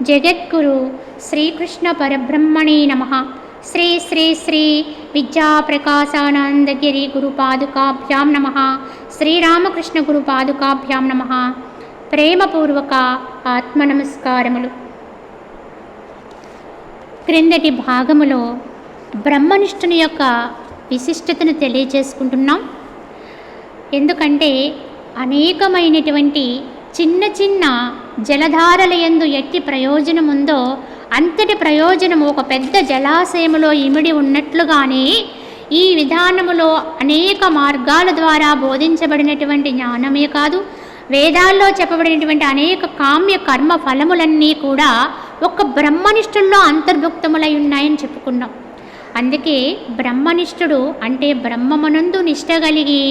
జగద్గురు శ్రీకృష్ణ పరబ్రహ్మణే నమః. శ్రీ శ్రీ శ్రీ విద్యాప్రకాశానందగిరి గురుపాదుకాభ్యాం నమః. శ్రీరామకృష్ణ గురుపాదుకాభ్యాం నమః. ప్రేమపూర్వక ఆత్మ నమస్కారములు. క్రిందటి భాగములో బ్రహ్మనిష్ఠుని యొక్క విశిష్టతను తెలియజేసుకుంటున్నాం. ఎందుకంటే అనేకమైనటువంటి చిన్న చిన్న జలధారలయందు ఎట్టి ప్రయోజనం ఉందో అంతటి ప్రయోజనము ఒక పెద్ద జలాశయములో ఇమిడి ఉన్నట్లుగానే ఈ విధానములో అనేక మార్గాల ద్వారా బోధించబడినటువంటి జ్ఞానమే కాదు, వేదాల్లో చెప్పబడినటువంటి అనేక కామ్య కర్మ ఫలములన్నీ కూడా ఒక బ్రహ్మనిష్ఠుల్లో అంతర్భుక్తములై ఉన్నాయని చెప్పుకున్నాం. అందుకే బ్రహ్మనిష్ఠుడు అంటే బ్రహ్మమునందు నిష్ట కలిగి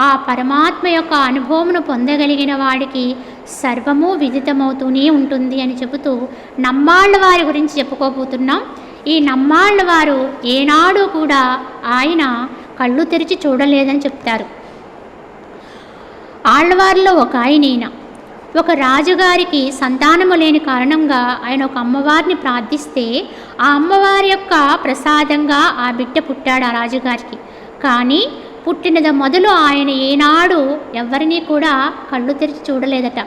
ఆ పరమాత్మ యొక్క అనుభవమును పొందగలిగిన వాడికి సర్వము విదితమవుతూనే ఉంటుంది అని చెబుతూ నమ్మాళ్ళ వారి గురించి చెప్పుకోబోతున్నాం. ఈ నమ్మాళ్ళ వారు ఏనాడు కూడా ఆయన కళ్ళు తెరిచి చూడలేదని చెప్తారు. ఆళ్ళవారిలో ఒక ఆయనైనా ఒక రాజుగారికి సంతానము లేని కారణంగా ఆయన ఒక అమ్మవారిని ప్రార్థిస్తే ఆ అమ్మవారి యొక్క ప్రసాదంగా ఆ బిడ్డ పుట్టాడు ఆ రాజుగారికి. కానీ పుట్టినది మొదలు ఆయన ఏనాడు ఎవరిని కూడా కళ్ళు తెరిచి చూడలేదట.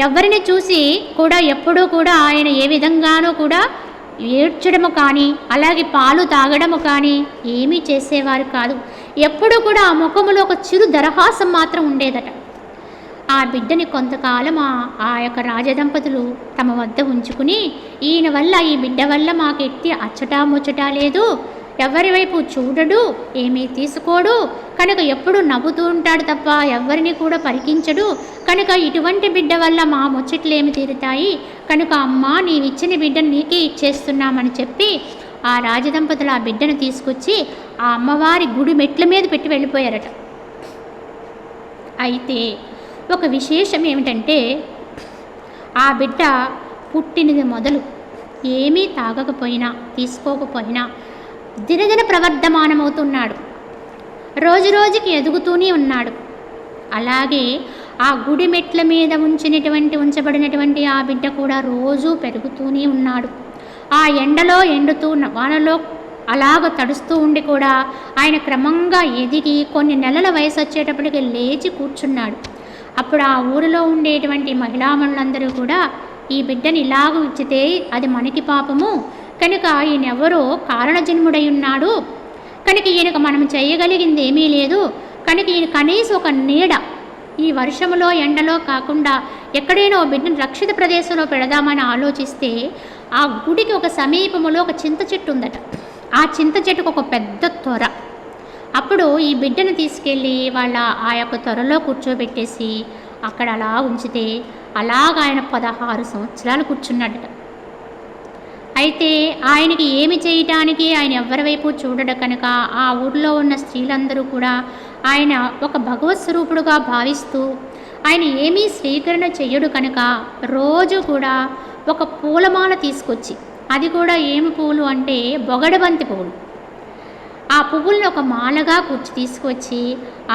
ఎవరిని చూసి కూడా ఎప్పుడూ కూడా ఆయన ఏ విధంగానూ కూడా ఏడ్చడము కానీ అలాగే పాలు తాగడము కానీ ఏమీ చేసేవారు కాదు. ఎప్పుడూ కూడా ఆ ముఖములో ఒక చిరు దరహాసం మాత్రం ఉండేదట. ఆ బిడ్డని కొంతకాలం ఆ యొక్క రాజదంపతులు తమ వద్ద ఉంచుకుని, ఈయన వల్ల ఈ బిడ్డ వల్ల మాకెట్టి అచ్చటా ముచ్చటా లేదు, ఎవరి వైపు చూడడు, ఏమీ తీసుకోడు, కనుక ఎప్పుడు నవ్వుతూ ఉంటాడు తప్ప ఎవరిని కూడా పరికించడు, కనుక ఇటువంటి బిడ్డ వల్ల మా ముచ్చట్లేమి తీరుతాయి, కనుక అమ్మ నీవిచ్చిన బిడ్డను నీకే ఇచ్చేస్తున్నామని చెప్పి ఆ రాజదంపతులు ఆ బిడ్డను తీసుకొచ్చి ఆ అమ్మవారి గుడి మెట్ల మీద పెట్టి వెళ్ళిపోయారట. అయితే ఒక విశేషం ఏమిటంటే ఆ బిడ్డ పుట్టినది మొదలు ఏమీ తాగకపోయినా తీసుకోకపోయినా దినదిన ప్రవర్ధమానమవుతున్నాడు, రోజు రోజుకి ఎదుగుతూనే ఉన్నాడు. అలాగే ఆ గుడి మెట్ల మీద ఉంచబడినటువంటి ఆ బిడ్డ కూడా రోజూ పెరుగుతూనే ఉన్నాడు. ఆ ఎండలో ఎండుతూ వానలో అలాగ తడుస్తూ ఉండి కూడా ఆయన క్రమంగా ఎదిగి కొన్ని నెలల వయసు వచ్చేటప్పటికి లేచి కూర్చున్నాడు. అప్పుడు ఆ ఊరిలో ఉండేటువంటి మహిళామణులందరూ కూడా ఈ బిడ్డని ఇలాగ ఇచ్చితే అది మనకి పాపము, కనుక ఈయన ఎవరో కారణజన్ముడై ఉన్నాడు, కనుక ఈయనకు మనం చేయగలిగింది ఏమీ లేదు, కనుక ఈయన కనీసం ఒక నీడ ఈ వర్షములో ఎండలో కాకుండా ఎక్కడైనా ఓ బిడ్డను రక్షిత ప్రదేశంలో పెడదామని ఆలోచిస్తే ఆ గుడికి ఒక సమీపములో ఒక చింత చెట్టు ఉందట. ఆ చింత చెట్టుకు ఒక పెద్ద తొర. అప్పుడు ఈ బిడ్డను తీసుకెళ్ళి వాళ్ళ ఆ యొక్క త్వరలో కూర్చోబెట్టేసి అక్కడ అలా ఉంచితే అలాగ ఆయన 16 సంవత్సరాలు కూర్చున్నాడట. అయితే ఆయనకి ఏమి చేయటానికి ఆయన ఎవరి వైపు చూడడు కనుక ఆ ఊళ్ళో ఉన్న స్త్రీలందరూ కూడా ఆయన ఒక భగవత్ స్వరూపుడుగా భావిస్తూ ఆయన ఏమీ స్వీకరణ చెయ్యడు కనుక రోజు కూడా ఒక పూలమాల తీసుకొచ్చి, అది కూడా ఏమి పువ్వులు అంటే బొగడబంతి పువ్వులు, ఆ పువ్వులను ఒక మాలగా తీసుకొచ్చి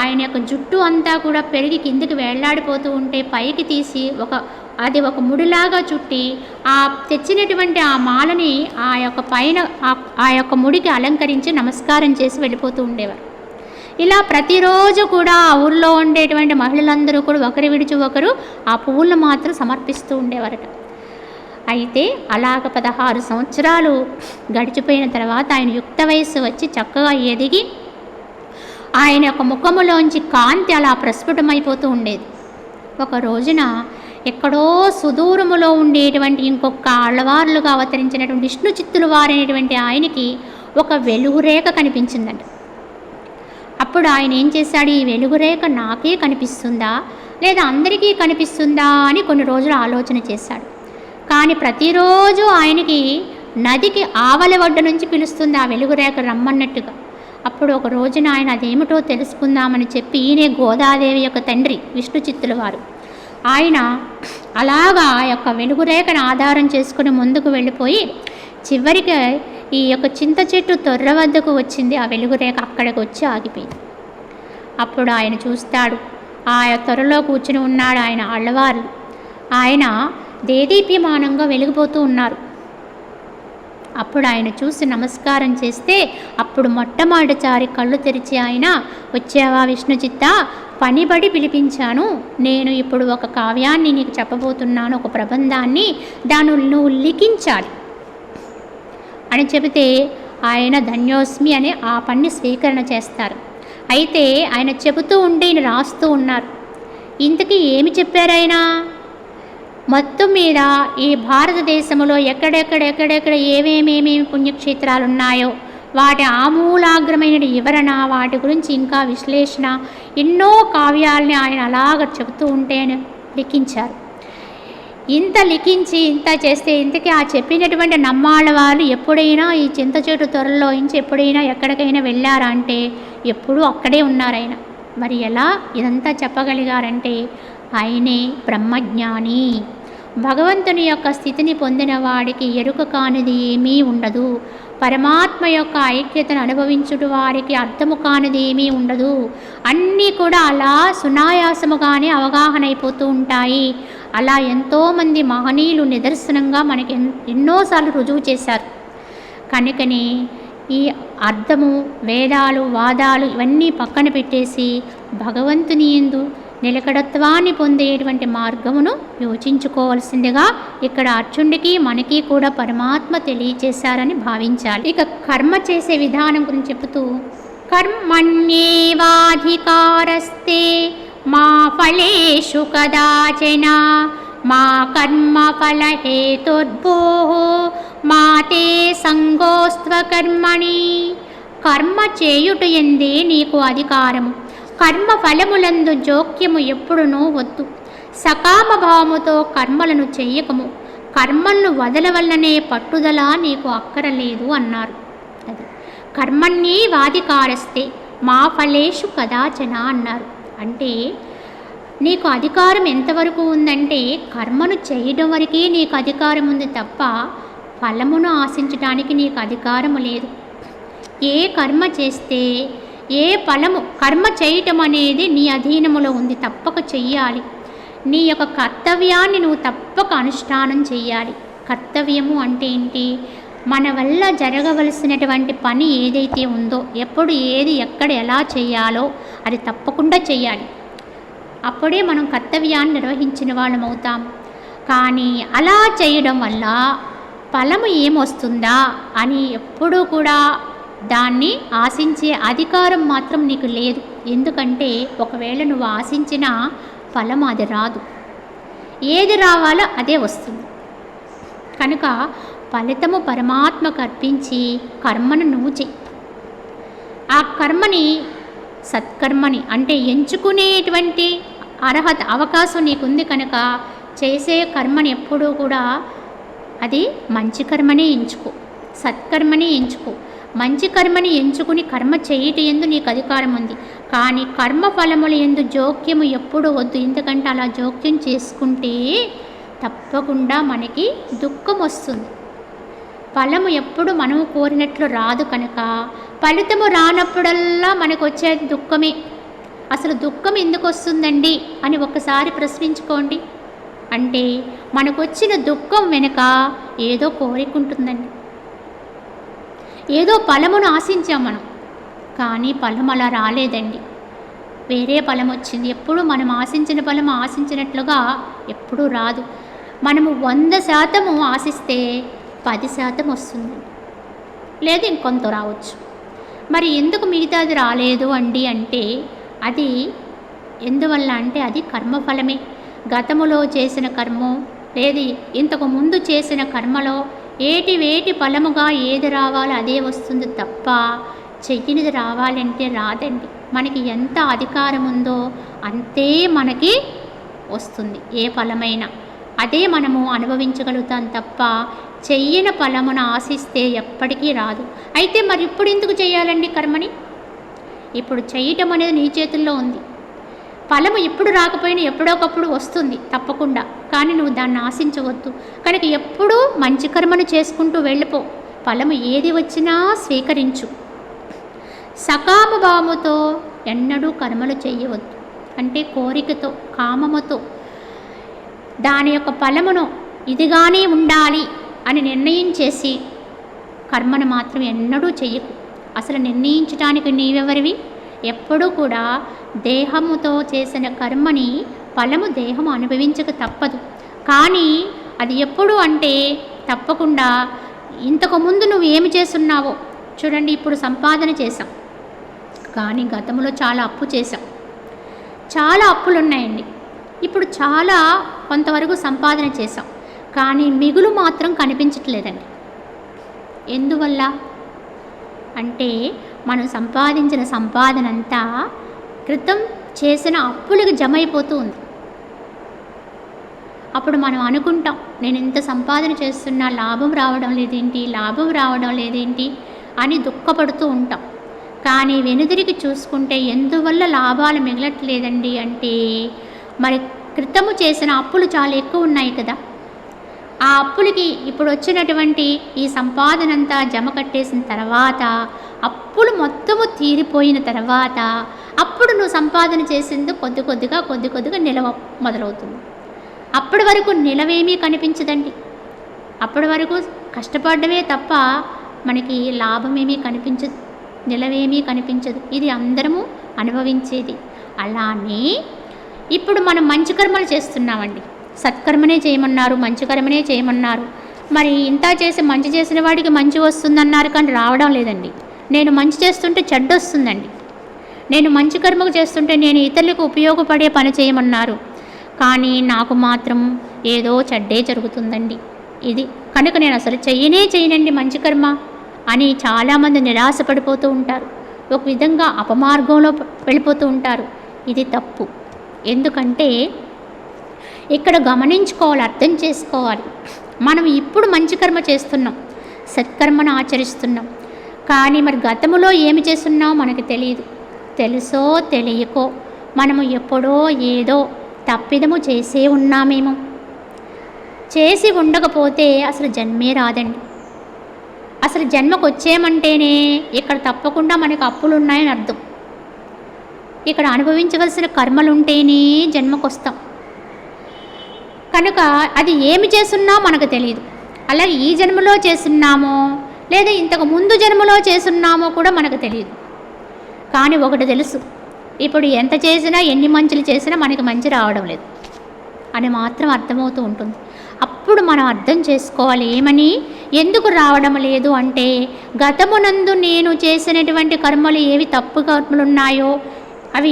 ఆయన యొక్క జుట్టు అంతా కూడా పెరిగి కిందికి వేళ్లాడిపోతూ ఉంటే పైకి తీసి అది ఒక ముడిలాగా చుట్టి ఆ తెచ్చినటువంటి ఆ మాలని ఆ యొక్క పైన ఆ యొక్క ముడికి అలంకరించి నమస్కారం చేసి వెళ్ళిపోతూ ఉండేవారు. ఇలా ప్రతిరోజు కూడా ఆ ఊళ్ళో ఉండేటువంటి మహిళలందరూ కూడా ఒకరి విడిచి ఒకరు ఆ పువ్వులను మాత్రం సమర్పిస్తూ ఉండేవారట. అయితే అలాగ 16 సంవత్సరాలు గడిచిపోయిన తర్వాత ఆయన యుక్త వయస్సు వచ్చి చక్కగా ఎదిగి ఆయన యొక్క ముఖములోంచి కాంతి అలా ప్రస్ఫుటమైపోతూ ఉండేది. ఒక రోజున ఎక్కడో సుదూరములో ఉండేటువంటి ఇంకొక ఆళ్ళవార్లుగా అవతరించినటువంటి విష్ణు చిత్తుల వారైనటువంటి ఆయనకి ఒక వెలుగురేఖ కనిపించిందంట. అప్పుడు ఆయన ఏం చేశాడు, ఈ వెలుగురేఖ నాకే కనిపిస్తుందా లేదా అందరికీ కనిపిస్తుందా అని కొన్ని రోజులు ఆలోచన చేశాడు. కానీ ప్రతిరోజు ఆయనకి నదికి ఆవలి ఒడ్డు నుంచి పిలుస్తుంది ఆ వెలుగురేఖ రమ్మన్నట్టుగా. అప్పుడు ఒక రోజున ఆయన అదేమిటో తెలుసుకుందామని చెప్పి ఈయనే గోదాదేవి యొక్క తండ్రి విష్ణు చిత్తుల వారు ఆయన అలాగా ఆ యొక్క వెలుగురేఖను ఆధారం చేసుకుని ముందుకు వెళ్ళిపోయి చివరికి ఈ యొక్క చింత చెట్టు తొర్ర వద్దకు వచ్చింది. ఆ వెలుగురేఖ అక్కడికి వచ్చి ఆగిపోయింది. అప్పుడు ఆయన చూస్తాడు, ఆ త్వరలో కూర్చుని ఉన్నాడు ఆయన ఆళ్ళవారు. ఆయన దేదీప్యమానంగా వెలిగిపోతూ ఉన్నారు. అప్పుడు ఆయన చూసి నమస్కారం చేస్తే అప్పుడు మొట్టమొదటిసారి కళ్ళు తెరిచి ఆయన, వచ్చావా విష్ణుచిత్త, పనిబడి పిలిపించాను, నేను ఇప్పుడు ఒక కావ్యాన్ని నీకు చెప్పబోతున్నాను, ఒక ప్రబంధాన్ని, దాన్ని నువ్వు లిఖించాలి అని చెబితే ఆయన ధన్యోస్మి అని ఆ పని స్వీకరణ చేస్తారు. అయితే ఆయన చెబుతూ ఉంటే ఈయన రాస్తూ ఉన్నారు. ఇంతకీ ఏమి చెప్పారు ఆయన? మొత్తం మీద ఈ భారతదేశంలో ఎక్కడెక్కడ ఏమేమేమి పుణ్యక్షేత్రాలు ఉన్నాయో వాటి ఆమూలాగ్రమైన వివరణ, వాటి గురించి ఇంకా విశ్లేషణ, ఎన్నో కావ్యాలని ఆయన అలాగ చెబుతూ ఉంటే ఆయన లిఖించారు. ఇంత లిఖించి ఇంత చేస్తే ఇంతకీ ఆ చెప్పినటువంటి నమ్మాళ్ళ వాళ్ళు ఎప్పుడైనా ఈ చింత చెట్టు త్వరలో ఇంచి ఎప్పుడైనా ఎక్కడికైనా వెళ్ళారా అంటే ఎప్పుడూ అక్కడే ఉన్నారాయన. మరి ఎలా ఇదంతా చెప్పగలిగారంటే ఆయనే బ్రహ్మజ్ఞాని. భగవంతుని యొక్క స్థితిని పొందిన వాడికి ఎరుక కానిది ఏమీ ఉండదు. పరమాత్మ యొక్క ఐక్యతను అనుభవించుట వారికి అర్థము కానిది ఏమీ ఉండదు. అన్నీ కూడా అలా సునాయాసముగానే అవగాహన అయిపోతూ ఉంటాయి. అలా ఎంతోమంది మహనీయులు నిదర్శనంగా మనకి ఎన్నోసార్లు రుజువు చేశారు. కనుకనే ఈ అర్థము, వేదాలు, వాదాలు ఇవన్నీ పక్కన పెట్టేసి భగవంతుని యందు నిలకడత్వాన్ని పొందేటువంటి మార్గమును యోచించుకోవాల్సిందిగా ఇక్కడ అర్జునుడికి మనకి కూడా పరమాత్మ తెలియచేశారని భావించాలి. ఇక కర్మ చేసే విధానం గురించి చెబుతూ, కర్మణ్యేవాధికారస్తే మా ఫలేషు కదాచన మా కర్మ ఫలహేతుర్భూః మా తే సంగోస్త్వ కర్మణి. కర్మ చేయుట ఎందే నీకు అధికారము, కర్మ ఫలములందు జోక్యము ఎప్పుడునూ వద్దు. సకామ భావముతో కర్మలను చెయ్యకము, కర్మలను వదలవల్లనే పట్టుదల నీకు అక్కరలేదు అన్నారు. అది కర్మణ్యేవాధికారస్తే మా ఫలేషు కదాచన అన్నారు. అంటే నీకు అధికారం ఎంతవరకు ఉందంటే కర్మను చేయడం వరకే నీకు అధికారం ఉంది తప్ప ఫలమును ఆశించడానికి నీకు అధికారము లేదు. ఏ కర్మ చేస్తే ఏ ఫలము, కర్మ చేయటం అనేది నీ అధీనములో ఉంది, తప్పక చెయ్యాలి. నీ యొక్క కర్తవ్యాన్ని నువ్వు తప్పక అనుష్ఠానం చెయ్యాలి. కర్తవ్యము అంటే ఏంటి? మన వల్ల జరగవలసినటువంటి పని ఏదైతే ఉందో, ఎప్పుడు ఏది ఎక్కడ ఎలా చేయాలో అది తప్పకుండా చెయ్యాలి. అప్పుడే మనం కర్తవ్యాన్ని నిర్వహించిన వాళ్ళం అవుతాం. కానీ అలా చేయడం వల్ల ఫలము ఏమొస్తుందా అని ఎప్పుడూ కూడా దాన్ని ఆశించే అధికారం మాత్రం నీకు లేదు. ఎందుకంటే ఒకవేళ నువ్వు ఆశించిన ఫలం అది రాదు, ఏది రావాలో అదే వస్తుంది. కనుక ఫలితము పరమాత్మకు అర్పించి కర్మను నువ్వు చెయ్యి. ఆ కర్మని సత్కర్మని అంటే ఎంచుకునేటువంటి అర్హత, అవకాశం నీకుంది. కనుక చేసే కర్మని ఎప్పుడూ కూడా అది మంచి కర్మనే ఎంచుకో, సత్కర్మని ఎంచుకో. మంచి కర్మని ఎంచుకుని కర్మ చేయటం ఎందు నీకు అధికారం ఉంది. కానీ కర్మ ఫలముల ఎందు జోక్యము ఎప్పుడు వద్దు. ఎందుకంటే అలా జోక్యం చేసుకుంటే తప్పకుండా మనకి దుఃఖం వస్తుంది. ఫలము ఎప్పుడు మనము కోరినట్లు రాదు. కనుక ఫలితము రానప్పుడల్లా మనకు వచ్చేది దుఃఖమే. అసలు దుఃఖం ఎందుకు వస్తుందండి అని ఒకసారి ప్రశ్నించుకోండి. అంటే మనకు వచ్చిన దుఃఖం వెనుక ఏదో కోరిక ఉంటుందండి. ఏదో ఫలమును ఆశించాం మనం, కానీ ఫలం అలా రాలేదండి, వేరే ఫలం వచ్చింది. ఎప్పుడు మనం ఆశించిన ఫలం ఆశించినట్లుగా ఎప్పుడూ రాదు. మనము 100% ఆశిస్తే 10% వస్తుంది, లేదు ఇంకొంత రావచ్చు. మరి ఎందుకు మిగతాది రాలేదు అండి అంటే అది ఎందువల్ల అంటే అది కర్మఫలమే. గతములో చేసిన కర్మో లేదు ఇంతకు ముందు చేసిన కర్మలో వేటి ఫలముగా ఏది రావాలో అదే వస్తుంది తప్ప చెయ్యనిది రావాలంటే రాదండి. మనకి ఎంత అధికారం ఉందో అంతే మనకి వస్తుంది. ఏ ఫలమైనా అదే మనము అనుభవించగలుగుతాం తప్ప చెయ్యని ఫలమును ఆశిస్తే ఎప్పటికీ రాదు. అయితే మరి ఇప్పుడు ఎందుకు చేయాలండి కర్మని? ఇప్పుడు చేయటం అనేది నీ చేతుల్లో ఉంది. ఫలము ఇప్పుడు రాకపోయినా ఎప్పుడోకప్పుడు వస్తుంది తప్పకుండా, కానీ నువ్వు దాన్ని ఆశించవద్దు. కనుక ఎప్పుడూ మంచి కర్మను చేసుకుంటూ వెళ్ళిపో. ఫలము ఏది వచ్చినా స్వీకరించు. సకామ భావముతో ఎన్నడూ కర్మలు చేయవద్దు. అంటే కోరికతో, కామముతో దాని యొక్క ఫలమును ఇదిగానే ఉండాలి అని నిర్ణయం చేసి కర్మను మాత్రం ఎన్నడూ చెయ్యకు. అసలు నిర్ణయించడానికి నీవెవరివి? ఎప్పుడూ కూడా దేహముతో చేసిన కర్మని ఫలము దేహం అనుభవించక తప్పదు. కానీ అది ఎప్పుడు అంటే తప్పకుండా ఇంతకుముందు నువ్వు ఏమి చేస్తున్నావో చూడండి. ఇప్పుడు సంపాదన చేసాం, కానీ గతంలో చాలా అప్పు చేసాం. చాలా అప్పులు ఉన్నాయండి. ఇప్పుడు చాలా కొంతవరకు సంపాదన చేసాం, కానీ మిగులు మాత్రం కనిపించట్లేదండి. ఎందువల్ల అంటే మనం సంపాదించిన సంపాదన అంతా క్రితం చేసిన అప్పులకు జమ అయిపోతూ ఉంది. అప్పుడు మనం అనుకుంటాం, నేను ఇంత సంపాదన చేస్తున్నా లాభం రావడం లేదేంటి అని దుఃఖపడుతూ ఉంటాం. కానీ వెనుదిరిగి చూసుకుంటే ఎందువల్ల లాభాలు మిగలట్లేదండి అంటే మరి క్రితము చేసిన అప్పులు చాలా ఎక్కువ ఉన్నాయి కదా. ఆ అప్పులకి ఇప్పుడు వచ్చినటువంటి ఈ సంపాదన అంతా జమ కట్టేసిన తర్వాత, అప్పులు మొత్తము తీరిపోయిన తర్వాత అప్పుడు నువ్వు సంపాదన చేసింది కొద్ది కొద్దిగా నిలవ మొదలవుతుంది. అప్పటి వరకు నిలవేమీ కనిపించదండి. అప్పటి వరకు కష్టపడమే తప్ప మనకి లాభమేమీ కనిపించదు, నిలవేమీ కనిపించదు. ఇది అందరము అనుభవించేది. అలానే ఇప్పుడు మనం మంచి కర్మలు చేస్తున్నామండి. సత్కర్మనే చేయమన్నారు, మంచి కర్మనే చేయమన్నారు. మరి ఇంత చేసి మంచి చేసిన వాడికి మంచి వస్తుందన్నారు, కానీ రావడం లేదండి. నేను మంచి చేస్తుంటే చెడ్డ వస్తుందండి. నేను మంచి కర్మకు చేస్తుంటే నేను ఇతరులకు ఉపయోగపడే పని చేయమన్నారు, కానీ నాకు మాత్రం ఏదో చెడ్డే జరుగుతుందండి. ఇది కనుక నేను అసలు చేయనండి మంచి కర్మ అని చాలామంది నిరాశపడిపోతూ ఉంటారు. ఒక విధంగా అపమార్గంలో వెళ్ళిపోతూ ఉంటారు. ఇది తప్పు. ఎందుకంటే ఇక్కడ గమనించుకోవాలి, అర్థం చేసుకోవాలి. మనం ఇప్పుడు మంచి కర్మ చేస్తున్నాం, సత్కర్మను ఆచరిస్తున్నాం, కానీ మరి గతములో ఏమి చేస్తున్నామో మనకు తెలియదు. తెలుసో తెలియకో మనము ఎప్పుడో ఏదో తప్పిదము చేసే ఉన్నామేమో. చేసి ఉండకపోతే అసలు జన్మే రాదండి. అసలు జన్మకు వచ్చేమంటేనే ఇక్కడ తప్పకుండా మనకు అప్పులు ఉన్నాయని అర్థం. ఇక్కడ అనుభవించవలసిన కర్మలు ఉంటేనే జన్మకు వస్తాం. కనుక అది ఏమి చేస్తున్నా మనకు తెలియదు. అలాగే ఈ జన్మలో చేస్తున్నామో లేదా ఇంతకు ముందు జన్మలో చేస్తున్నామో కూడా మనకు తెలియదు. కానీ ఒకటి తెలుసు, ఇప్పుడు ఎంత చేసినా ఎన్ని మంచులు చేసినా మనకి మంచి రావడం లేదు అని మాత్రం అర్థమవుతూ ఉంటుంది. అప్పుడు మనం అర్థం చేసుకోవాలి, ఏమని, ఎందుకు రావడం లేదు అంటే గతమునందు నేను చేసినటువంటి కర్మలు ఏవి తప్పు కర్మలు ఉన్నాయో అవి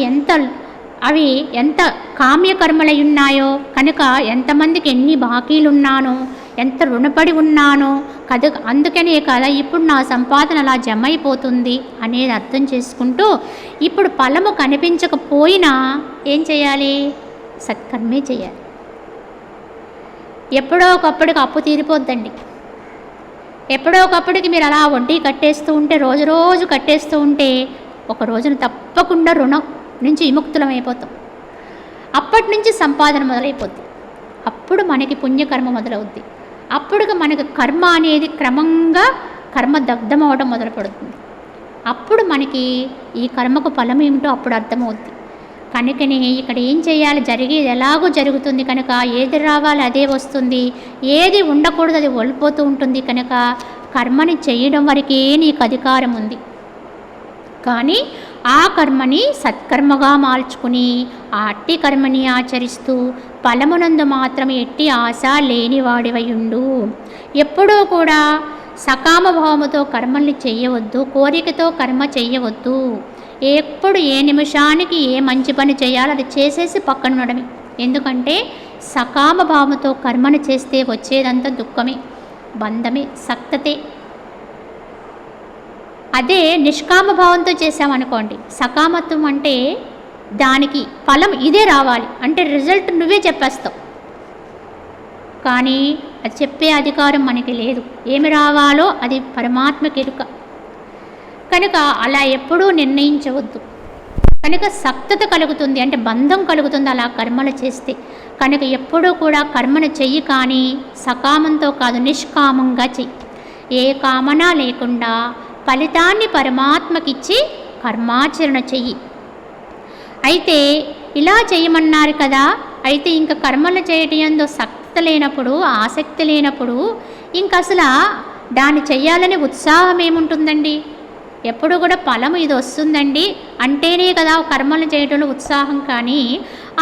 ఎంత కామ్యకర్మలై ఉన్నాయో, కనుక ఎంతమందికి ఎన్ని బాకీలున్నానో, ఎంత రుణపడి ఉన్నానో కదా, అందుకనే కదా ఇప్పుడు నా సంపాదన అలా జమ అయిపోతుంది అనేది అర్థం చేసుకుంటూ ఇప్పుడు ఫలము కనిపించకపోయినా ఏం చేయాలి? సత్కర్మే చేయాలి. ఎప్పుడో ఒకప్పటికి అప్పు తీరిపోద్దండి. ఎప్పుడో ఒకప్పటికి మీరు అలా వడ్డీ కట్టేస్తూ ఉంటే, రోజు కట్టేస్తూ ఉంటే ఒక రోజున తప్పకుండా రుణం నుంచి విముక్తులం అయిపోతాం. అప్పటి నుంచి సంపాదన మొదలైపోద్ది. అప్పుడు మనకి పుణ్యకర్మ మొదలవుద్ది. అప్పుడు మనకి కర్మ అనేది క్రమంగా కర్మ దగ్ధం అవడం మొదలుపడుతుంది. అప్పుడు మనకి ఈ కర్మకు ఫలం ఏమిటో అప్పుడు అర్థమవుద్ది. కనుకనే ఇక్కడ ఏం చేయాలి? జరిగేది ఎలాగో జరుగుతుంది కనుక ఏది రావాలి అదే వస్తుంది, ఏది ఉండకూడదు అది ఓడిపోతూ ఉంటుంది. కనుక కర్మని చేయడం వరకే నీకు అధికారం ఉంది. కానీ ఆ కర్మని సత్కర్మగా మార్చుకుని ఆ అట్టి కర్మని ఆచరిస్తూ ఫలమునందు మాత్రం ఎట్టి ఆశ లేనివాడివయుండు. ఎప్పుడూ కూడా సకామభావముతో కర్మల్ని చెయ్యవద్దు, కోరికతో కర్మ చెయ్యవద్దు. ఎప్పుడు ఏ నిమిషానికి ఏ మంచి పని చేయాలో అది చేసేసి పక్కన ఉండడమే. ఎందుకంటే సకామభావముతో కర్మను చేస్తే వచ్చేదంతా దుఃఖమే, బంధమే, సక్తతే. అదే నిష్కామ భావంతో చేసామనుకోండి, సకామత్వం అంటే దానికి ఫలం ఇదే రావాలి అంటే రిజల్ట్ నువ్వే చెప్పేస్తావు. కానీ అది చెప్పే అధికారం మనకి లేదు. ఏమి రావాలో అది పరమాత్మకి ఎరుక. కనుక అలా ఎప్పుడూ నిర్ణయించవద్దు. కనుక సక్తత కలుగుతుంది, అంటే బంధం కలుగుతుంది అలా కర్మలు చేస్తే. కనుక ఎప్పుడూ కూడా కర్మను చెయ్యి, కానీ సకామంతో కాదు, నిష్కామంగా చెయ్యి. ఏ కామన లేకుండా ఫలితాన్ని పరమాత్మకిచ్చి కర్మాచరణ చెయ్యి. అయితే ఇలా చేయమన్నారు కదా, అయితే ఇంకా కర్మలు చేయటంలో ఆతృత లేనప్పుడు, ఆసక్తి లేనప్పుడు ఇంక అసలు దాన్ని చెయ్యాలనే ఉత్సాహం ఏముంటుందండి? ఎప్పుడు కూడా ఫలము ఇది వస్తుందండి అంటేనే కదా కర్మలు చేయడంలో ఉత్సాహం. కానీ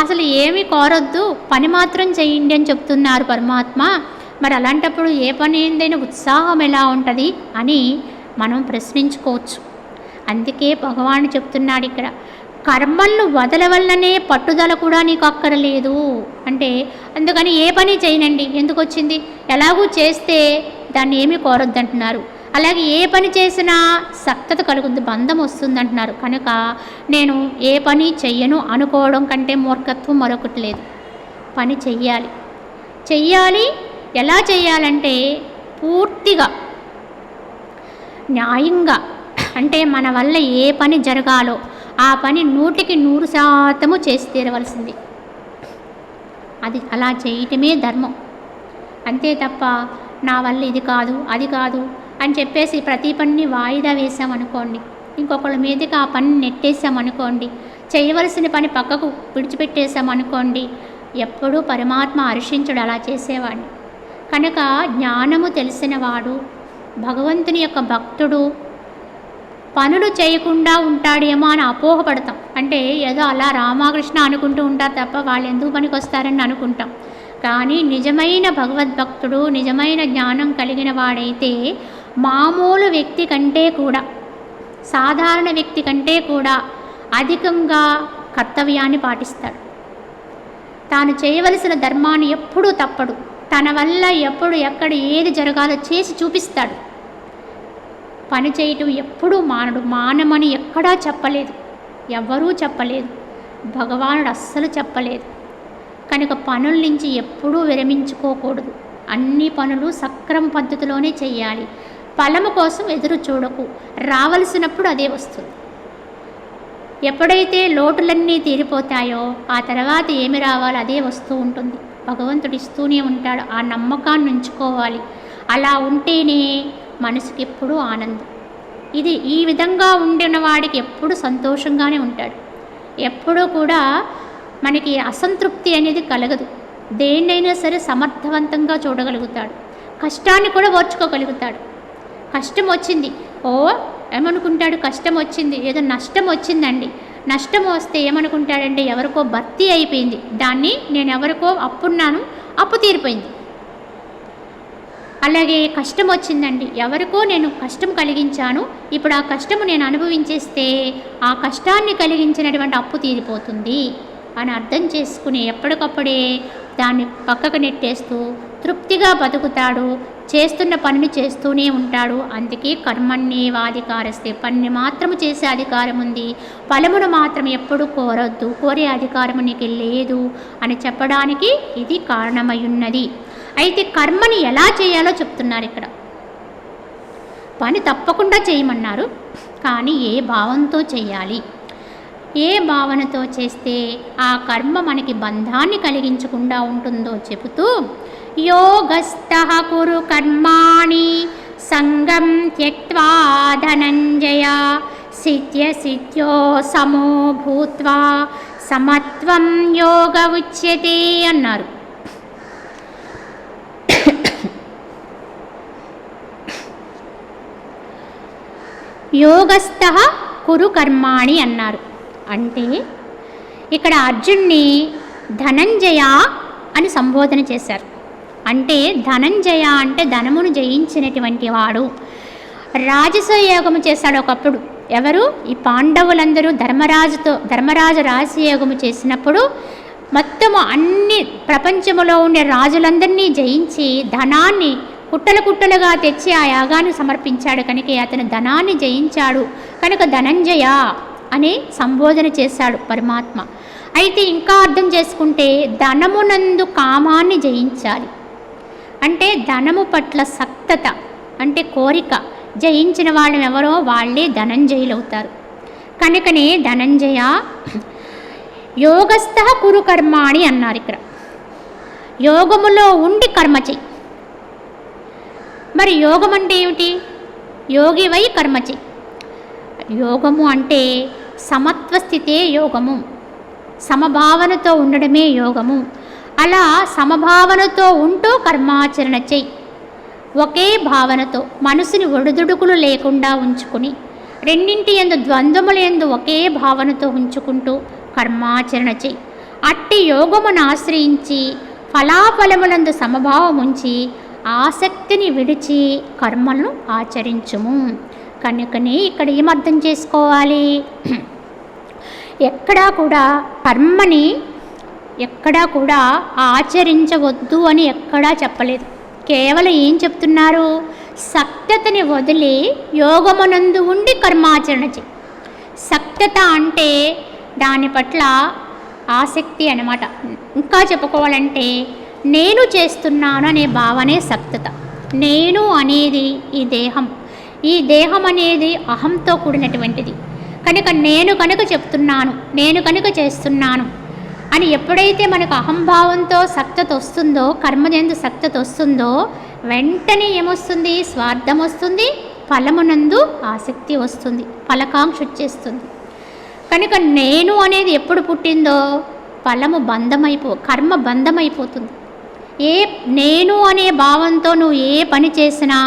అసలు ఏమీ కోరొద్దు, పని మాత్రం చేయండి అని చెప్తున్నారు పరమాత్మ. మరి అలాంటప్పుడు ఏ పని ఏందైనా ఉత్సాహం ఎలా ఉంటుంది అని మనం ప్రశ్నించుకోవచ్చు. అందుకే భగవాన్ చెప్తున్నాడు ఇక్కడ, కర్మలను వదలవల్లనే పట్టుదల కూడా నీకు అక్కరలేదు అంటే. అందుకని ఏ పని చేయనండి, ఎందుకు వచ్చింది, ఎలాగూ చేస్తే దాన్ని ఏమీ కోరొద్దు అంటున్నారు. అలాగే ఏ పని చేసినా సక్తత కలుగుద్ది, బంధం వస్తుంది అంటున్నారు. కనుక నేను ఏ పని చెయ్యను అనుకోవడం కంటే మూర్ఖత్వం మరొకటి లేదు. పని చెయ్యాలి. ఎలా చెయ్యాలంటే పూర్తిగా న్యాయంగా, అంటే మన వల్ల ఏ పని జరగాలో ఆ పని 100% చేసి తీరవలసింది. అది అలా చేయటమే ధర్మం. అంతే తప్ప నా వల్ల ఇది కాదు అది కాదు అని చెప్పేసి ప్రతి పనిని వాయిదా వేసామనుకోండి, ఇంకొకళ్ళ మీదకి ఆ పని నెట్టేసామనుకోండి, చేయవలసిన పని పక్కకు విడిచిపెట్టేసామనుకోండి, ఎప్పుడూ పరమాత్మ హర్షించుడు అలా చేసేవాడిని. కనుక జ్ఞానము తెలిసినవాడు, భగవంతుని యొక్క భక్తుడు పనులు చేయకుండా ఉంటాడేమో అని అపోహపడతాం. అంటే ఏదో అలా రామకృష్ణ అనుకుంటూ ఉంటారు తప్ప వాళ్ళు ఎందుకు పనికి వస్తారని అనుకుంటాం. కానీ నిజమైన భగవద్భక్తుడు, నిజమైన జ్ఞానం కలిగిన వాడైతే మామూలు వ్యక్తి కంటే కూడా, సాధారణ వ్యక్తి కంటే కూడా అధికంగా కర్తవ్యాన్ని పాటిస్తాడు. తాను చేయవలసిన ధర్మాన్ని ఎప్పుడూ తప్పడు. తన వల్ల ఎప్పుడు ఎక్కడ ఏది జరగాలో చేసి చూపిస్తాడు. పని చేయటం ఎప్పుడూ మానమని ఎక్కడా చెప్పలేదు, ఎవ్వరూ చెప్పలేదు, భగవానుడు అస్సలు చెప్పలేదు. కనుక పనుల నుంచి ఎప్పుడూ విరమించుకోకూడదు. అన్ని పనులు సక్రమ పద్ధతిలోనే చేయాలి. ఫలము కోసం ఎదురు చూడకు, రావలసినప్పుడు అదే వస్తుంది. ఎప్పుడైతే లోటులన్నీ తీరిపోతాయో ఆ తర్వాత ఏమి రావాలో అదే వస్తూ ఉంటుంది. భగవంతుడు ఇస్తూనే ఉంటాడు. ఆ నమ్మకాన్ని ఉంచుకోవాలి. అలా ఉంటేనే మనసుకి ఎప్పుడూ ఆనందం. ఈ విధంగా ఉండిన వాడికి ఎప్పుడు సంతోషంగానే ఉంటాడు. ఎప్పుడూ కూడా మనకి అసంతృప్తి అనేది కలగదు. దేన్నైనా సరే సమర్థవంతంగా చూడగలుగుతాడు. కష్టాన్ని కూడా ఓర్చుకోగలుగుతాడు. కష్టం వచ్చింది, ఏమనుకుంటాడు, కష్టం వచ్చింది, ఏదో నష్టం వచ్చిందండి, నష్టం వస్తే ఏమనుకుంటాడంటే ఎవరికో భర్తీ అయిపోయింది, దాన్ని నేను ఎవరికో అప్పున్నాను, అప్పు తీరిపోయింది. అలాగే కష్టం వచ్చిందండి, ఎవరికో నేను కష్టం కలిగించాను, ఇప్పుడు ఆ కష్టము నేను అనుభవించేస్తే ఆ కష్టాన్ని కలిగించినటువంటి అప్పు తీరిపోతుంది అని అర్థం చేసుకుని ఎప్పటికప్పుడే దాన్ని పక్కకు నెట్టేస్తూ తృప్తిగా బతుకుతాడు. చేస్తున్న పనిని చేస్తూనే ఉంటాడు. అందుకే కర్మణ్యేవాధికారస్తే, పనిని మాత్రము చేసే అధికారం ఉంది, ఫలమును మాత్రం ఎప్పుడు కోరొద్దు, కోరే అధికారము నీకు లేదు అని చెప్పడానికి ఇది కారణమై ఉన్నది. అయితే కర్మని ఎలా చేయాలో చెప్తున్నారు ఇక్కడ. పని తప్పకుండా చేయమన్నారు, కానీ ఏ భావంతో చేయాలి, ఏ భావనతో చేస్తే ఆ కర్మ మనకి బంధాన్ని కలిగించకుండా ఉంటుందో చెబుతూ, యోగస్థః కురు కర్మాణి సంగం త్యక్త్వా ధనంజయ సిద్ధ్యో సమో భూత్వా సమత్వం యోగ ఉచ్యతే అన్నారు. యోగస్థః కురు కర్మాణి అన్నారు. అంటే ఇక్కడ అర్జున్ని ధనంజయ అని సంబోధన చేశారు. అంటే ధనంజయ అంటే ధనమును జయించినటువంటి వాడు. రాజసయోగము చేశాడు ఒకప్పుడు. ఎవరు? ఈ పాండవులందరూ ధర్మరాజు రాజసయోగము చేసినప్పుడు మొత్తము అన్ని ప్రపంచములో ఉండే రాజులందరినీ జయించి ధనాన్ని కుట్టలుగా తెచ్చి ఆ యాగాన్ని సమర్పించాడు. కనుక అతను ధనాన్ని జయించాడు. కనుక ధనంజయ అని సంబోధన చేశాడు పరమాత్మ. అయితే ఇంకా అర్థం చేసుకుంటే ధనమునందు కామాన్ని జయించాలి. అంటే ధనము పట్ల సక్తత అంటే కోరిక జయించిన వాళ్ళు ఎవరో వాళ్ళే ధనంజయులు అవుతారు. కనుకనే ధనంజయ యోగస్థః కురు కర్మాణి అన్నారు. ఇక్కడ యోగములో ఉండి కర్మ చెయ్యి. మరి యోగం అంటే ఏమిటి? యోగివై కర్మ చెయ్యి. యోగము అంటే సమత్వ స్థితే యోగము, సమభావనతో ఉండడమే యోగము. అలా సమభావనతో ఉంటూ కర్మాచరణ చెయ్యి. ఒకే భావనతో మనసుని ఒడిదుడుకులు లేకుండా ఉంచుకుని, రెండింటి యందు ద్వంద్వముల యందు ఒకే భావనతో ఉంచుకుంటూ కర్మాచరణ చెయ్యి. అట్టి యోగమును ఆశ్రయించి ఫలాఫలములందు సమభావం ఉంచి ఆసక్తిని విడిచి కర్మలను ఆచరించుము. కనుకనే ఇక్కడ ఏమర్థం చేసుకోవాలి? ఎక్కడా కూడా కర్మని ఆచరించవద్దు అని ఎక్కడా చెప్పలేదు. కేవలం ఏం చెప్తున్నారు? సక్తతని వదిలి యోగమునందు ఉండి కర్మాచరణ చేయి. సక్తత అంటే దాని పట్ల ఆసక్తి అన్నమాట. ఇంకా చెప్పుకోవాలంటే నేను చేస్తున్నాను అనే భావనే సక్తత. నేను అనేది ఈ దేహం అనేది అహంతో కూడినటువంటిది కనుక నేను కనుక చెప్తున్నాను, నేను కనుక చేస్తున్నాను అని ఎప్పుడైతే మనకు అహంభావంతో సక్తత వస్తుందో, కర్మయందు సక్తత వస్తుందో, వెంటనే ఏమొస్తుంది? స్వార్థం వస్తుంది, ఫలమునందు ఆసక్తి వస్తుంది, ఫలకాంక్ష వచ్చేస్తుంది. కనుక నేను అనేది ఎప్పుడు పుట్టిందో ఫలము కర్మ బంధమైపోతుంది. నేను అనే భావంతో నువ్వు ఏ పని చేసినా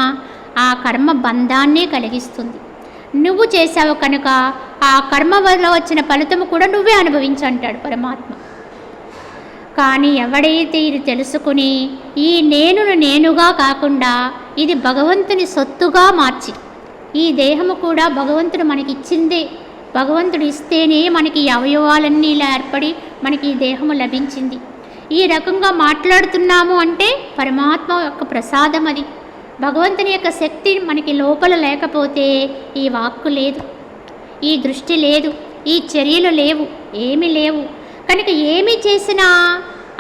ఆ కర్మ బంధాన్ని కలిగిస్తుంది. నువ్వు చేసావు కనుక ఆ కర్మ వల్ల వచ్చిన ఫలితము కూడా నువ్వే అనుభవించంటాడు పరమాత్మ. కానీ ఎవడైతే ఇది తెలుసుకుని ఈ నేనుగా కాకుండా ఇది భగవంతుని సొత్తుగా మార్చి, ఈ దేహము కూడా భగవంతుడు మనకి ఇచ్చిందే, భగవంతుడు ఇస్తేనే మనకి ఈ అవయవాలన్నీ ఇలా ఏర్పడి మనకి ఈ దేహము లభించింది. ఈ రకంగా మాట్లాడుతున్నాము అంటే పరమాత్మ యొక్క ప్రసాదం అది. భగవంతుని యొక్క శక్తి మనకి లోపల లేకపోతే ఈ వాక్కు లేదు, ఈ దృష్టి లేదు, ఈ చర్యలు లేవు, ఏమీ లేవు. కనుక ఏమి చేసినా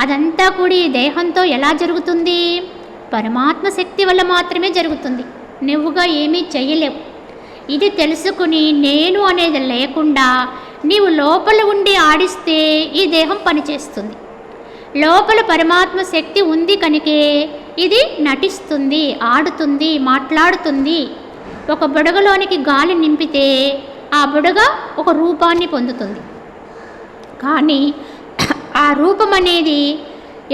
అదంతా కూడా ఈ దేహంతో ఎలా జరుగుతుంది? పరమాత్మ శక్తి వల్ల మాత్రమే జరుగుతుంది. నువ్వుగా ఏమీ చెయ్యలేవు. ఇది తెలుసుకుని నేను అనేది లేకుండా నీవు లోపల ఉండి ఆడిస్తే ఈ దేహం పనిచేస్తుంది. లోపల పరమాత్మ శక్తి ఉంది కనుకే ఇది నటిస్తుంది, ఆడుతుంది, మాట్లాడుతుంది. ఒక బుడగలోనికి గాలి నింపితే ఆ బుడగ ఒక రూపాన్ని పొందుతుంది. కానీ ఆ రూపం అనేది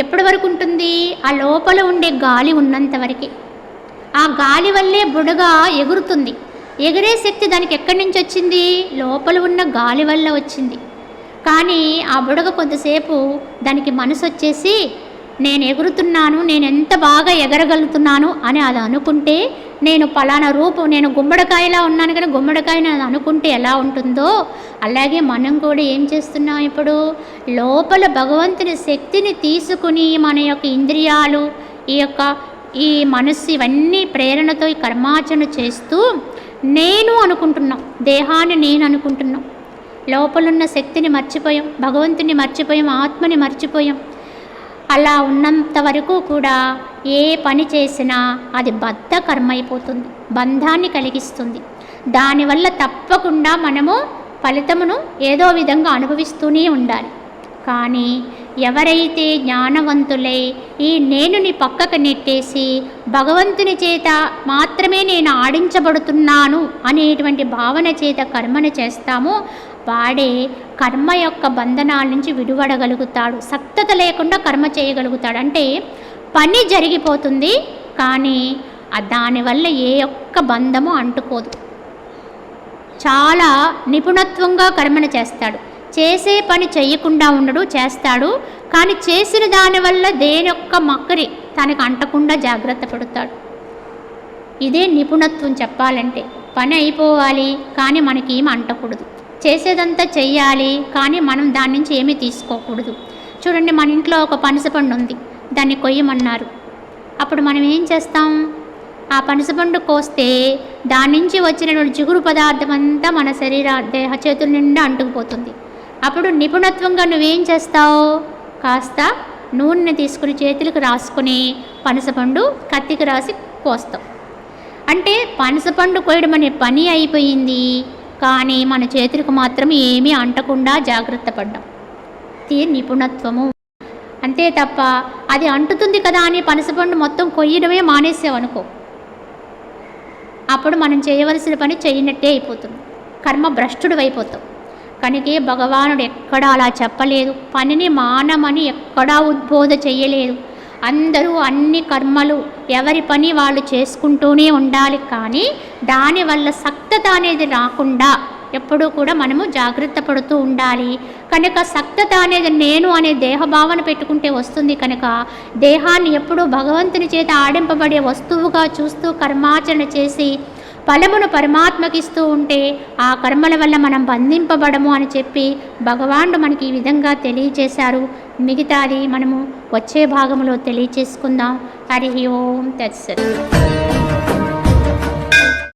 ఎప్పటి వరకు ఉంటుంది? ఆ లోపల ఉండే గాలి ఉన్నంత వరకే. ఆ గాలి వల్లే బుడగ ఎగురుతుంది. ఎగిరే శక్తి దానికి ఎక్కడి నుంచి వచ్చింది? లోపల ఉన్న గాలి వల్ల వచ్చింది. కానీ ఆ బుడగ కొంతసేపు దానికి మనసు వచ్చేసి నేను ఎగురుతున్నాను, నేను ఎంత బాగా ఎగరగలుగుతున్నాను అని అది అనుకుంటే, నేను పలానా రూపం, నేను గుమ్మడికాయలా ఉన్నాను కానీ గుమ్మడికాయని అది అనుకుంటే ఎలా ఉంటుందో అలాగే మనం కూడా ఏం చేస్తున్నాం? ఇప్పుడు లోపల భగవంతుని శక్తిని తీసుకుని మన యొక్క ఇంద్రియాలు, ఈ మనస్సు ఇవన్నీ ప్రేరణతో ఈ కర్మాచరణ చేస్తూ నేను అనుకుంటున్నాం, దేహాన్ని నేను అనుకుంటున్నాం. లోపలున్న శక్తిని మర్చిపోయాం, భగవంతుని మర్చిపోయాం, ఆత్మని మర్చిపోయాం. అలా ఉన్నంత వరకు కూడా ఏ పని చేసినా అది బద్ధ కర్మ అయిపోతుంది, బంధాన్ని కలిగిస్తుంది. దానివల్ల తప్పకుండా మనము ఫలితమును ఏదో విధంగా అనుభవిస్తూనే ఉండాలి. కానీ ఎవరైతే జ్ఞానవంతులై ఈ నేనుని పక్కకు నెట్టేసి భగవంతుని చేత మాత్రమే నేను ఆడించబడుతున్నాను అనేటువంటి భావన చేత కర్మను చేస్తామో వాడే కర్మ యొక్క బంధనాల నుంచి విడువడగలుగుతాడు. సక్తత లేకుండా కర్మ చేయగలుగుతాడు. అంటే పని జరిగిపోతుంది కానీ దానివల్ల ఏ ఒక్క బంధము అంటుకోదు. చాలా నిపుణత్వంగా కర్మను చేస్తాడు. చేసే పని చేయకుండా ఉండడు, చేస్తాడు. కానీ చేసిన దానివల్ల దేని యొక్క మక్కరి తనకు అంటకుండా జాగ్రత్త పడతాడు. ఇదే నిపుణత్వం చెప్పాలంటే. పని అయిపోవాలి కానీ మనకి ఏమి అంటకూడదు. చేసేదంతా చెయ్యాలి కానీ మనం దాని నుంచి ఏమీ తీసుకోకూడదు. చూడండి, మన ఇంట్లో ఒక పనసపండు ఉంది, దాన్ని కొయ్యమన్నారు. అప్పుడు మనం ఏం చేస్తాం? ఆ పనసపండు కోస్తే దాని నుంచి వచ్చినటువంటి జిగురు పదార్థం అంతా మన దేహ చేతుల నిండా అంటుకుపోతుంది. అప్పుడు నిపుణత్వంగా నువ్వేం చేస్తావు? కాస్త నూనె తీసుకుని చేతులకు రాసుకుని పనసపండు కత్తికి రాసి కోస్తావు. అంటే పనసపండు కోయడం అనే పని అయిపోయింది కానీ మన చేతులకు మాత్రం ఏమీ అంటకుండా జాగ్రత్త పడ్డాం. ఇది నిపుణత్వము. అంతే తప్ప అది అంటుతుంది కదా అని పనసపండు మొత్తం కొయ్యడమే మానేసావనుకో, అప్పుడు మనం చేయవలసిన పని చేయనట్టే అయిపోతుంది, కర్మ భ్రష్టుడు అయిపోతాం. కనుకే భగవానుడు ఎక్కడా అలా చెప్పలేదు. పనిని మానమని ఎక్కడా ఉద్బోధ చేయలేదు. అందరూ అన్ని కర్మలు ఎవరి పని వాళ్ళు చేసుకుంటూనే ఉండాలి, కానీ దానివల్ల సక్తత అనేది రాకుండా ఎప్పుడూ కూడా మనము జాగ్రత్త పడుతూ ఉండాలి. కనుక సక్తత అనేది నేను అనే దేహభావన పెట్టుకుంటే వస్తుంది. కనుక దేహాన్ని ఎప్పుడూ భగవంతుని చేత ఆడింపబడే వస్తువుగా చూస్తూ కర్మాచరణ చేసి ఫలమును పరమాత్మకిస్తూ ఉంటే ఆ కర్మల వల్ల మనం బంధింపబడము అని చెప్పి భగవానుడు మనకి ఈ విధంగా తెలియచేశారు. మిగతాది మనము వచ్చే భాగంలో తెలియచేసుకుందాం. హరి ఓం తత్సత్.